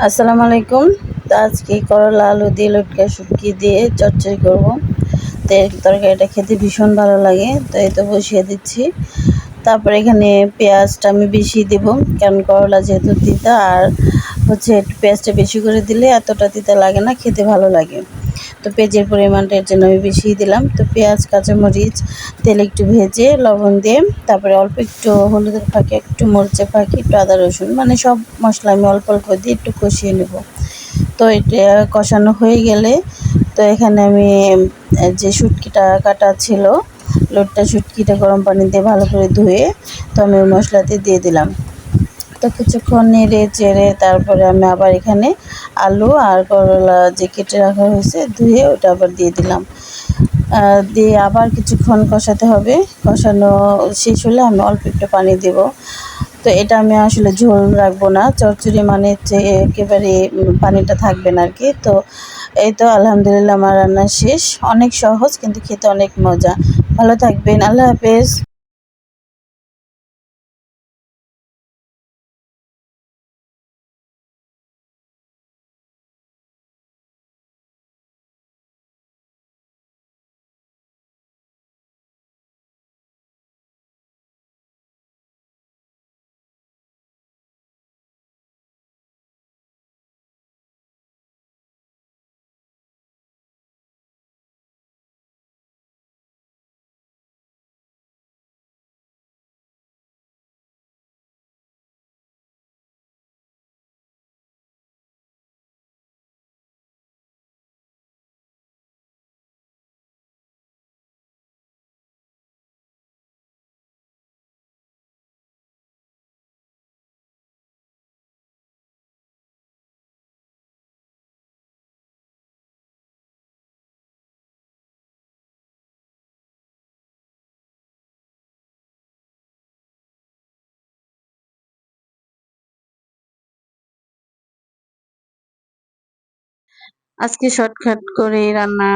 আসসালামু আলাইকুম। তো আজকে করলা আলু দিয়ে লটকা শুটকি দিয়ে চচ্চড়ি করব। তো এই তরকারিটা খেতে ভীষণ ভালো লাগে, তো এই তো বসিয়ে দিচ্ছি। তারপরে এখানে পেঁয়াজটা আমি বেশি দেব, কারণ করলা যেহেতু তিতা, আর হচ্ছে একটু পেঁয়াজটা বেশি করে দিলে এতটা তিতা লাগে না, খেতে ভালো লাগে। তো পেঁয়াজের পরিমাণটা এর জন্য আমি বেশিই দিলাম। তো পেঁয়াজ, কাঁচামরিচ তেলে একটু ভেজে লবণ দিয়ে, তারপরে অল্প একটু হলুদের ফাঁকে, একটু মরিচের ফাঁকে, একটু আদা রসুন, মানে সব মশলা আমি অল্প অল্প দিয়ে একটু কষিয়ে নেব। তো এটা কষানো হয়ে গেলে, তো এখানে আমি যে শুটকিটা কাটা ছিল, লোটটা শুটকিটা গরম পানি দিয়ে ভালো করে ধুয়ে তো আমি ওই মশলাতে দিয়ে দিলাম। তো কিছুক্ষণ নেড়ে চেড়ে তারপরে আমি আবার এখানে আলু আর করলা যে কেটে রাখা হয়েছে ধুয়ে ওটা আবার দিয়ে দিলাম। দিয়ে আবার কিছুক্ষণ কষাতে হবে। কষানো শেষ হলে আমি অল্প একটু পানি দেব। তো এটা আমি আসলে ঝোল রাখবো না, চচ্চড়ি মানে যে একেবারে পানিটা থাকবে না আর কি। তো এই তো আলহামদুলিল্লাহ আমার রান্না শেষ। অনেক সহজ কিন্তু খেতে অনেক মজা। ভালো থাকবেন, আল্লাহ হাফেজ। আজকে শর্টকাট করে রান্না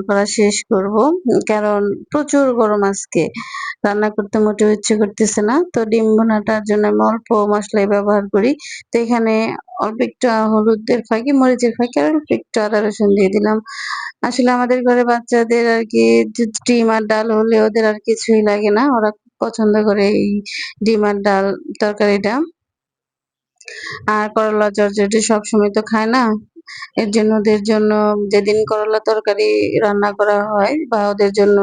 করা শেষ করব, কারণ প্রচুর গরম আজকে। রান্না করতে মোটেও ইচ্ছে করতেছে না। তো ডিম ভুনাটার জন্য আমি অল্প মশলাই ব্যবহার করি। তো এখানে অল্প একটু হলুদের ফাঁকি, মরিচের ফাঁকি আর অল্প একটু আদা রসুন দিয়ে দিলাম। আসলে আমাদের ঘরে বাচ্চাদের আর কি ডিম আর ডাল হলে ওদের আর কিছুই লাগে না, ওরা খুব পছন্দ করে এই ডিম আর ডাল তরকারিটা। আর করলা চচ্চড়ি সবসময় তো খায় না, এর জন্য ওদের জন্য যেদিন করলা তরকারি রান্না করা হয় বা ওদের জন্য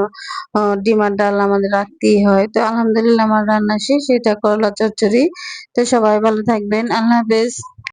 ডিম আর ডাল আমাদের রাখতেই হয়। তো আলহামদুলিল্লাহ আমার রান্না শেষ, এটা করলা চচ্চড়ি। তো সবাই ভালো থাকবেন, আল্লাহ হাফেজ।